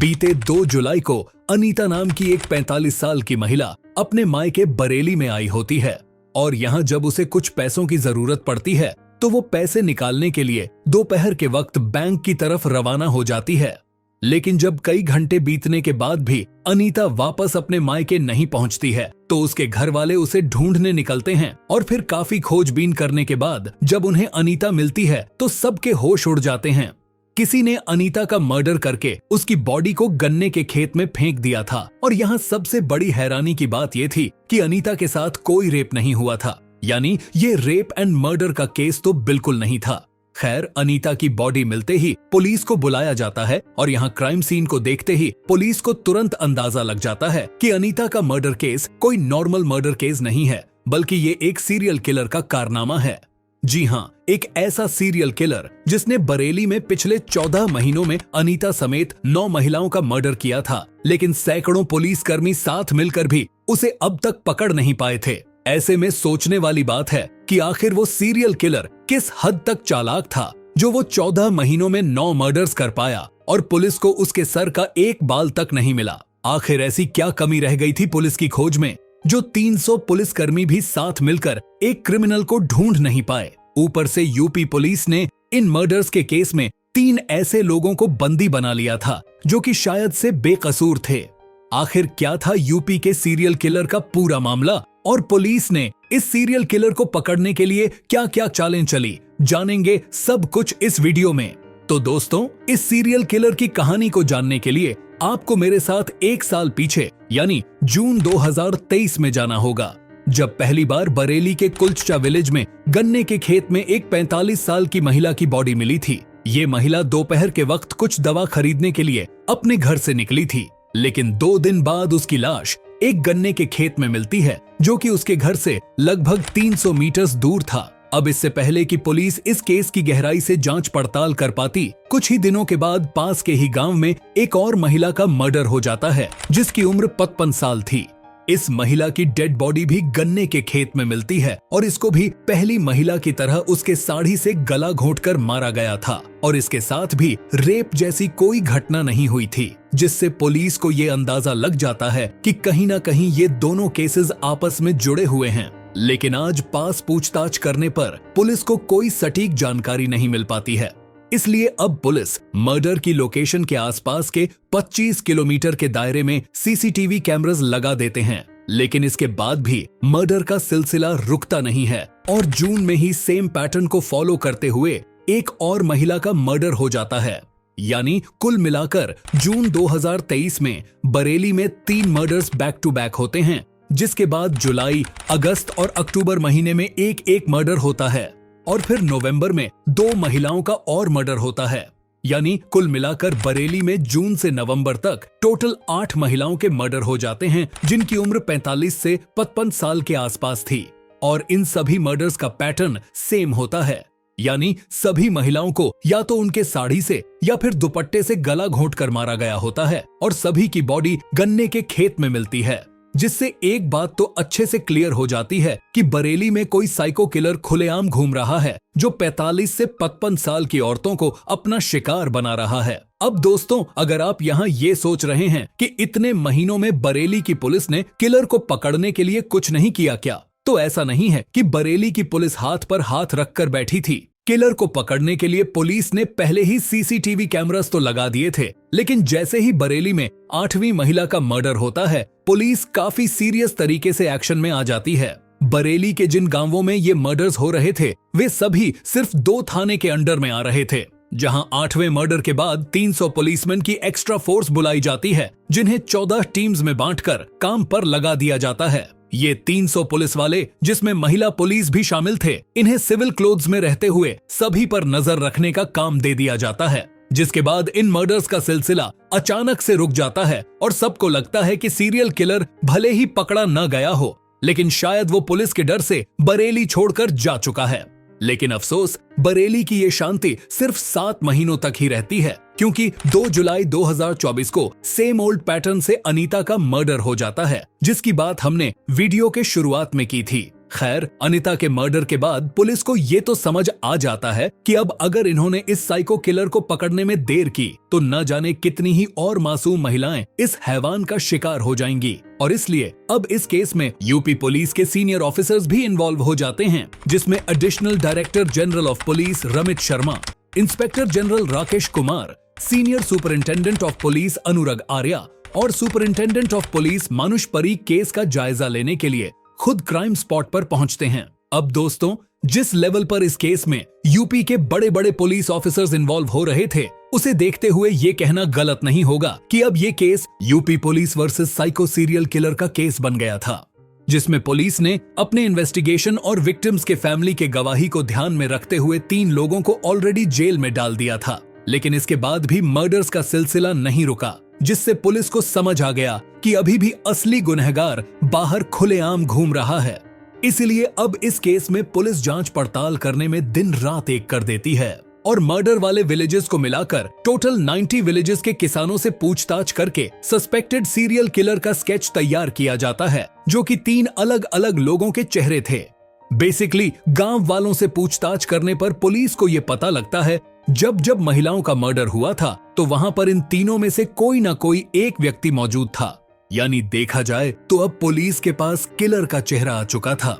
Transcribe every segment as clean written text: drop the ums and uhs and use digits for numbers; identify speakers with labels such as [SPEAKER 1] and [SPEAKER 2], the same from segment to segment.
[SPEAKER 1] बीते 2 जुलाई को अनीता नाम की एक 45 साल की महिला अपने मायके बरेली में आई होती है और यहाँ जब उसे कुछ पैसों की जरूरत पड़ती है तो वो पैसे निकालने के लिए दोपहर के वक्त बैंक की तरफ रवाना हो जाती है। लेकिन जब कई घंटे बीतने के बाद भी अनीता वापस अपने मायके नहीं पहुंचती है तो उसके घर वाले उसे ढूंढने निकलते हैं और फिर काफी खोजबीन करने के बाद जब उन्हें अनीता मिलती है तो सबके होश उड़ जाते हैं। किसी ने अनीता का मर्डर करके उसकी बॉडी को गन्ने के खेत में फेंक दिया था और यहाँ सबसे बड़ी हैरानी की बात यह थी कि अनीता के साथ कोई रेप नहीं हुआ था, यानी ये रेप एंड मर्डर का केस तो बिल्कुल नहीं था। खैर, अनीता की बॉडी मिलते ही पुलिस को बुलाया जाता है और यहाँ क्राइम सीन को देखते ही पुलिस को तुरंत अंदाजा लग जाता है कि अनीता का मर्डर केस कोई नॉर्मल मर्डर केस नहीं है, बल्कि ये एक सीरियल किलर का कारनामा है। जी हाँ, एक ऐसा सीरियल किलर जिसने बरेली में पिछले 14 महीनों में अनीता समेत 9 महिलाओं का मर्डर किया था, लेकिन सैकड़ों पुलिसकर्मी साथ मिलकर भी उसे अब तक पकड़ नहीं पाए थे। ऐसे में सोचने वाली बात है कि आखिर वो सीरियल किलर किस हद तक चालाक था जो वो 14 महीनों में 9 मर्डर्स कर पाया और पुलिस को उसके सर का एक बाल तक नहीं मिला। आखिर ऐसी क्या कमी रह गई थी पुलिस की खोज में जो 300 पुलिसकर्मी भी साथ मिलकर एक क्रिमिनल को ढूंढ नहीं पाए। ऊपर से यूपी पुलिस ने इन मर्डर्स के केस में 3 ऐसे लोगों को बंदी बना लिया था जो कि शायद से बेकसूर थे। आखिर क्या था यूपी के सीरियल किलर का पूरा मामला और पुलिस ने इस सीरियल किलर को पकड़ने के लिए क्या क्या चालें चली, जानेंगे सब कुछ इस वीडियो में। तो दोस्तों, इस सीरियल किलर की कहानी को जानने के लिए आपको मेरे साथ 1 साल पीछे यानी जून 2023 में जाना होगा, जब पहली बार बरेली के कुल्चा विलेज में गन्ने के खेत में एक 45 साल की महिला की बॉडी मिली थी। ये महिला दोपहर के वक्त कुछ दवा खरीदने के लिए अपने घर से निकली थी, लेकिन 2 दिन बाद उसकी लाश एक गन्ने के खेत में मिलती है जो कि उसके घर से लगभग 300 मीटर दूर था। अब इससे पहले कि पुलिस इस केस की गहराई से जांच पड़ताल कर पाती, कुछ ही दिनों के बाद पास के ही गांव में एक और महिला का मर्डर हो जाता है जिसकी उम्र 55 साल थी। इस महिला की डेड बॉडी भी गन्ने के खेत में मिलती है और इसको भी पहली महिला की तरह उसके साड़ी से गला घोंटकर मारा गया था और इसके साथ भी रेप जैसी कोई घटना नहीं हुई थी, जिससे पुलिस को ये अंदाजा लग जाता है कि कहीं ना कहीं ये दोनों केसेस आपस में जुड़े हुए हैं। लेकिन आज पास पूछताछ करने पर पुलिस को कोई सटीक जानकारी नहीं मिल पाती है, इसलिए अब पुलिस मर्डर की लोकेशन के आसपास के 25 किलोमीटर के दायरे में सीसीटीवी कैमरास लगा देते हैं। लेकिन इसके बाद भी मर्डर का सिलसिला रुकता नहीं है और जून में ही सेम पैटर्न को फॉलो करते हुए एक और महिला का मर्डर हो जाता है। यानी कुल मिलाकर जून 2023 में बरेली में 3 मर्डर्स बैक टू बैक होते हैं, जिसके बाद जुलाई, अगस्त और अक्टूबर महीने में एक मर्डर होता है और फिर नवंबर में 2 महिलाओं का और मर्डर होता है। यानी कुल मिलाकर बरेली में जून से नवंबर तक टोटल 8 महिलाओं के मर्डर हो जाते हैं जिनकी उम्र 45 से 55 साल के आसपास थी और इन सभी मर्डर्स का पैटर्न सेम होता है, यानी सभी महिलाओं को या तो उनके साड़ी से या फिर दुपट्टे से गला घोंटकर मारा गया होता है और सभी की बॉडी गन्ने के खेत में मिलती है, जिससे एक बात तो अच्छे से क्लियर हो जाती है कि बरेली में कोई साइको किलर खुलेआम घूम रहा है जो 45 से 55 साल की औरतों को अपना शिकार बना रहा है। अब दोस्तों, अगर आप यहाँ ये सोच रहे हैं कि इतने महीनों में बरेली की पुलिस ने किलर को पकड़ने के लिए कुछ नहीं किया क्या, तो ऐसा नहीं है कि बरेली की पुलिस हाथ पर हाथ रखकर बैठी थी। किलर को पकड़ने के लिए पुलिस ने पहले ही सीसीटीवी कैमरास तो लगा दिए थे, लेकिन जैसे ही बरेली में 8वीं महिला का मर्डर होता है, पुलिस काफी सीरियस तरीके से एक्शन में आ जाती है। बरेली के जिन गांवों में ये मर्डर्स हो रहे थे वे सभी सिर्फ 2 थाने के अंडर में आ रहे थे, जहां 8वें मर्डर के बाद 300 पुलिसमैन की एक्स्ट्रा फोर्स बुलाई जाती है जिन्हें 14 टीम्स में बांटकर काम पर लगा दिया जाता है। ये 300 पुलिस वाले, जिसमें महिला पुलिस भी शामिल थे, इन्हें सिविल क्लोथ्स में रहते हुए सभी पर नजर रखने का काम दे दिया जाता है, जिसके बाद इन मर्डर्स का सिलसिला अचानक से रुक जाता है और सबको लगता है कि सीरियल किलर भले ही पकड़ा न गया हो, लेकिन शायद वो पुलिस के डर से बरेली छोड़कर जा चुका है। लेकिन अफसोस, बरेली की ये शांति सिर्फ 7 महीनों तक ही रहती है, क्योंकि 2 जुलाई 2024 को सेम ओल्ड पैटर्न से अनीता का मर्डर हो जाता है, जिसकी बात हमने वीडियो के शुरुआत में की थी। खैर, अनीता के मर्डर के बाद पुलिस को ये तो समझ आ जाता है कि अब अगर इन्होंने इस साइको किलर को पकड़ने में देर की तो न जाने कितनी ही और मासूम महिलाएं इस हैवान का शिकार हो जाएंगी। और इसलिए अब इस केस में यूपी पुलिस के सीनियर ऑफिसर्स भी इन्वॉल्व हो जाते हैं, जिसमें additional director general of police Ramit Sharma, inspector general Rakesh Kumar, senior superintendent of police Anurag Arya और सुपरिंटेंडेंट ऑफ पुलिस मानुष परीक केस का जायजा लेने के लिए खुद क्राइम स्पॉट पर पहुंचते हैं। अब दोस्तों, जिस लेवल पर इस केस में यूपी के बड़े बड़े पुलिस ऑफिसर्स इन्वॉल्व हो रहे थे, उसे देखते हुए ये कहना गलत नहीं होगा कि अब ये case UP police versus psycho serial killer का केस बन गया था, जिसमें पुलिस ने अपने इन्वेस्टिगेशन और विक्टिम्स के फैमिली के गवाही को ध्यान में रखते हुए 3 लोगों को ऑलरेडी जेल में डाल दिया था। लेकिन इसके बाद भी मर्डर्स का सिलसिला नहीं रुका, जिससे पुलिस को समझ आ गया कि अभी भी असली गुनहगार बाहर खुलेआम घूम रहा है। इसीलिए अब इस केस में पुलिस जांच पड़ताल करने में दिन रात एक कर देती है और मर्डर वाले विलेजेस को मिलाकर टोटल 90 विलेजेस के किसानों से पूछताछ करके सस्पेक्टेड सीरियल किलर का स्केच तैयार किया जाता है, जो कि 3 अलग अलग लोगों के चेहरे थे। बेसिकली गांव वालों से पूछताछ करने पर पुलिस को यह पता लगता है जब जब महिलाओं का मर्डर हुआ था तो वहां पर इन तीनों में से कोई ना कोई एक व्यक्ति मौजूद था। यानी देखा जाए तो अब पुलिस के पास किलर का चेहरा आ चुका था।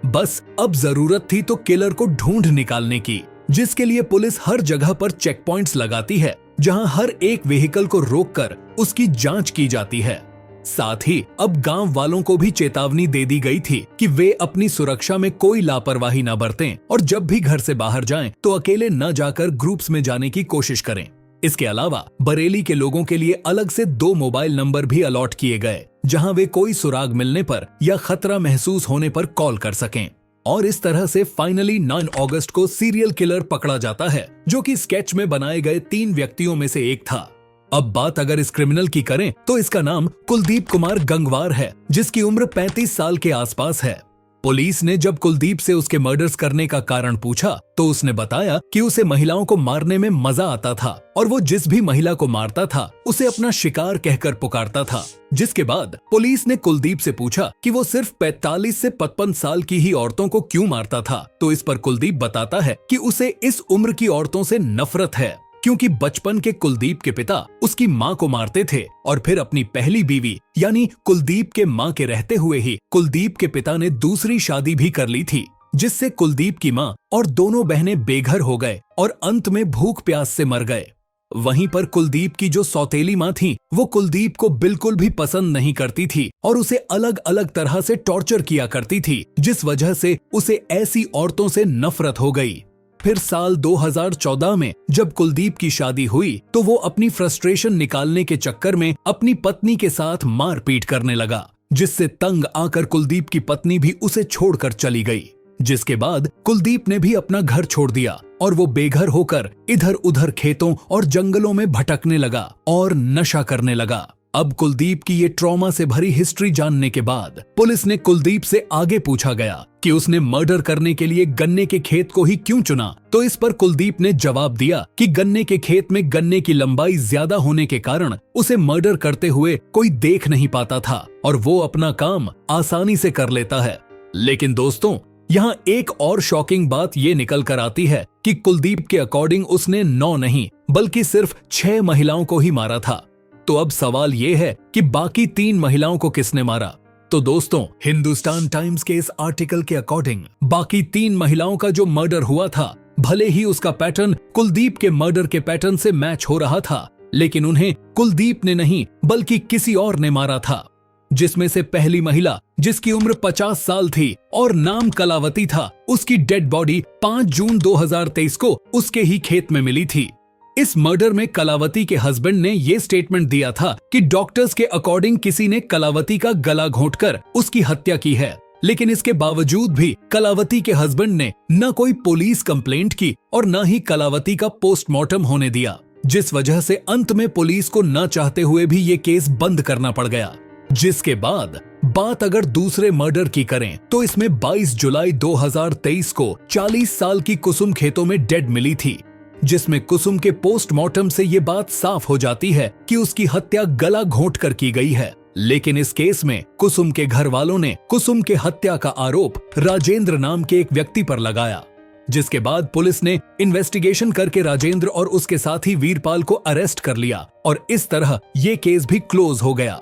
[SPEAKER 1] बस अब जरूरत थी तो किलर को ढूंढ निकालने की, जिसके लिए पुलिस हर जगह पर चेक पॉइंट्स लगाती है, जहां हर एक व्हीकल को रोककर उसकी जांच की जाती है। साथ ही अब गांव वालों को भी चेतावनी दे दी गई थी कि वे अपनी सुरक्षा में कोई लापरवाही न बरतें और जब भी घर से बाहर जाएं तो अकेले न जाकर ग्रुप्स में जाने की कोशिश करें। इसके अलावा बरेली के लोगों के लिए अलग से 2 मोबाइल नंबर भी अलॉट किए गए, जहां वे कोई सुराग मिलने पर या खतरा महसूस होने पर कॉल कर सकें। और इस तरह से फाइनली 9 अगस्त को सीरियल किलर पकड़ा जाता है, जो कि स्केच में बनाए गए 3 व्यक्तियों में से एक था। अब बात अगर इस क्रिमिनल की करें तो इसका नाम कुलदीप कुमार गंगवार है, जिसकी उम्र 35 साल के आसपास है। पुलिस ने जब कुलदीप से उसके मर्डर्स करने का कारण पूछा तो उसने बताया कि उसे महिलाओं को मारने में मजा आता था और वो जिस भी महिला को मारता था उसे अपना शिकार कहकर पुकारता था। जिसके बाद पुलिस ने कुलदीप से पूछा कि वो सिर्फ 45 से 55 साल की ही औरतों को क्यों मारता था, तो इस पर कुलदीप बताता है कि उसे इस उम्र की औरतों से नफरत है, क्योंकि बचपन के कुलदीप के पिता उसकी मां को मारते थे और फिर अपनी पहली बीवी यानी कुलदीप के मां के रहते हुए ही कुलदीप के पिता ने दूसरी शादी भी कर ली थी, जिससे कुलदीप की मां और दोनों बहनें बेघर हो गए और अंत में भूख प्यास से मर गए। वहीं पर कुलदीप की जो सौतेली मां थी वो कुलदीप को बिल्कुल भी पसंद नहीं करती थी और उसे अलग अलग तरह से टॉर्चर किया करती थी, जिस वजह से उसे ऐसी औरतों से नफरत हो गई। फिर साल 2014 में जब कुलदीप की शादी हुई तो वो अपनी फ्रस्ट्रेशन निकालने के चक्कर में अपनी पत्नी के साथ मारपीट करने लगा, जिससे तंग आकर कुलदीप की पत्नी भी उसे छोड़कर चली गई। जिसके बाद कुलदीप ने भी अपना घर छोड़ दिया और वो बेघर होकर इधर उधर खेतों और जंगलों में भटकने लगा और नशा करने लगा। अब कुलदीप की ये ट्रॉमा से भरी हिस्ट्री जानने के बाद पुलिस ने कुलदीप से आगे पूछा गया कि उसने मर्डर करने के लिए गन्ने के खेत को ही क्यों चुना, तो इस पर कुलदीप ने जवाब दिया कि गन्ने के खेत में गन्ने की लंबाई ज्यादा होने के कारण उसे मर्डर करते हुए कोई देख नहीं पाता था और वो अपना काम आसानी से कर लेता है। लेकिन दोस्तों, यहाँ एक और शॉकिंग बात ये निकल कर आती है कि कुलदीप के अकॉर्डिंग उसने 9 नहीं बल्कि सिर्फ 6 महिलाओं को ही मारा था। तो अब सवाल ये है कि बाकी 3 महिलाओं को किसने मारा? तो दोस्तों, हिंदुस्तान टाइम्स के इस आर्टिकल के अकॉर्डिंग बाकी 3 महिलाओं का जो मर्डर हुआ था, भले ही उसका पैटर्न कुलदीप के मर्डर के पैटर्न से मैच हो रहा था, लेकिन उन्हें कुलदीप ने नहीं बल्कि किसी और ने मारा था। जिसमें से पहली महिला, जिसकी उम्र 50 साल थी और नाम कलावती था, उसकी डेड बॉडी 5 जून 2023 को उसके ही खेत में मिली थी। इस मर्डर में कलावती के हस्बैंड ने ये स्टेटमेंट दिया था कि डॉक्टर्स के अकॉर्डिंग किसी ने कलावती का गला घोंटकर उसकी हत्या की है, लेकिन इसके बावजूद भी कलावती के हस्बैंड ने न कोई पुलिस कंप्लेंट की और न ही कलावती का पोस्टमार्टम होने दिया, जिस वजह से अंत में पुलिस को न चाहते हुए भी ये केस बंद करना पड़ गया। जिसके बाद बात अगर दूसरे मर्डर की करें तो इसमें 22 जुलाई 2023 को 40 साल की कुसुम खेतों में डेड मिली थी, जिसमें कुसुम के पोस्टमार्टम से ये बात साफ हो जाती है कि उसकी हत्या गला घोंट कर की गई है लेकिन इस केस में कुसुम के घर वालों ने कुसुम के हत्या का आरोप राजेंद्र नाम के एक व्यक्ति पर लगाया, जिसके बाद पुलिस ने इन्वेस्टिगेशन करके राजेंद्र और उसके साथी वीरपाल को अरेस्ट कर लिया और इस तरह ये केस भी क्लोज हो गया।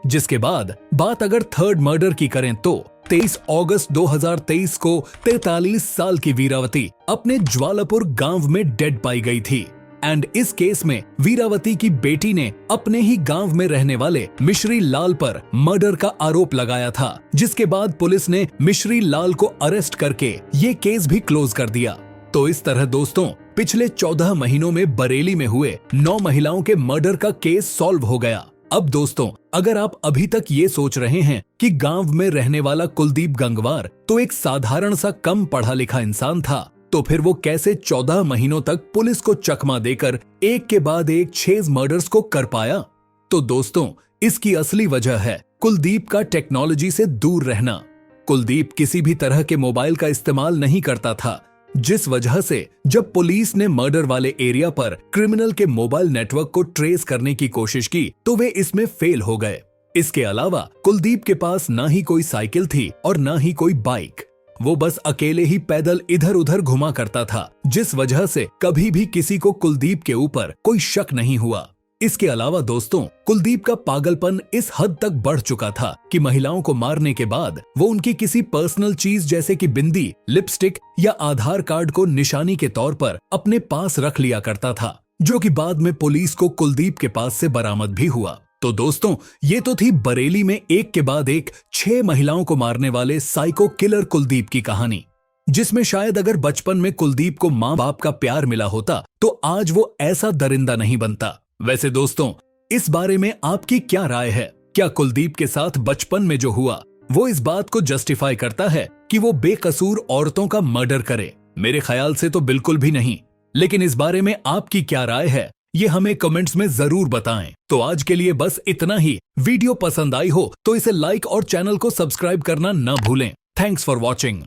[SPEAKER 1] जिसके बाद बात अगर थर्ड मर्डर की करें तो 23 अगस्त 2023 को 43 साल की वीरावती अपने ज्वालापुर गांव में डेड पाई गई थी। एंड इस केस में वीरावती की बेटी ने अपने ही गांव में रहने वाले मिश्री लाल पर मर्डर का आरोप लगाया था, जिसके बाद पुलिस ने मिश्री लाल को अरेस्ट करके ये केस भी क्लोज कर दिया। तो इस तरह दोस्तों पिछले 14 महीनों में बरेली में हुए 9 महिलाओं के मर्डर का केस सॉल्व हो गया। अब दोस्तों अगर आप अभी तक ये सोच रहे हैं कि गांव में रहने वाला कुलदीप गंगवार तो एक साधारण सा कम पढ़ा लिखा इंसान था, तो फिर वो कैसे 14 महीनों तक पुलिस को चकमा देकर एक के बाद एक 6 मर्डर्स को कर पाया? तो दोस्तों इसकी असली वजह है कुलदीप का टेक्नोलॉजी से दूर रहना। कुलदीप किसी भी तरह के मोबाइल का इस्तेमाल नहीं करता था, जिस वजह से जब पुलिस ने मर्डर वाले एरिया पर क्रिमिनल के मोबाइल नेटवर्क को ट्रेस करने की कोशिश की तो वे इसमें फेल हो गए। इसके अलावा कुलदीप के पास ना ही कोई साइकिल थी और ना ही कोई बाइक, वो बस अकेले ही पैदल इधर उधर घुमा करता था, जिस वजह से कभी भी किसी को कुलदीप के ऊपर कोई शक नहीं हुआ। इसके अलावा दोस्तों कुलदीप का पागलपन इस हद तक बढ़ चुका था कि महिलाओं को मारने के बाद वो उनकी किसी पर्सनल चीज जैसे कि बिंदी, लिपस्टिक या आधार कार्ड को निशानी के तौर पर अपने पास रख लिया करता था, जो कि बाद में पुलिस को कुलदीप के पास से बरामद भी हुआ। तो दोस्तों ये तो थी बरेली में एक के बाद एक 6 महिलाओं को मारने वाले साइको किलर कुलदीप की कहानी, जिसमें शायद अगर बचपन में कुलदीप को माँ बाप का प्यार मिला होता तो आज वो ऐसा दरिंदा नहीं बनता। वैसे दोस्तों इस बारे में आपकी क्या राय है? क्या कुलदीप के साथ बचपन में जो हुआ वो इस बात को जस्टिफाई करता है कि वो बेकसूर औरतों का मर्डर करे? मेरे ख्याल से तो बिल्कुल भी नहीं। लेकिन इस बारे में आपकी क्या राय है ये हमें कमेंट्स में जरूर बताएं। तो आज के लिए बस इतना ही। वीडियो पसंद आई हो तो इसे लाइक और चैनल को सब्सक्राइब करना ना भूलें। Thanks for watching.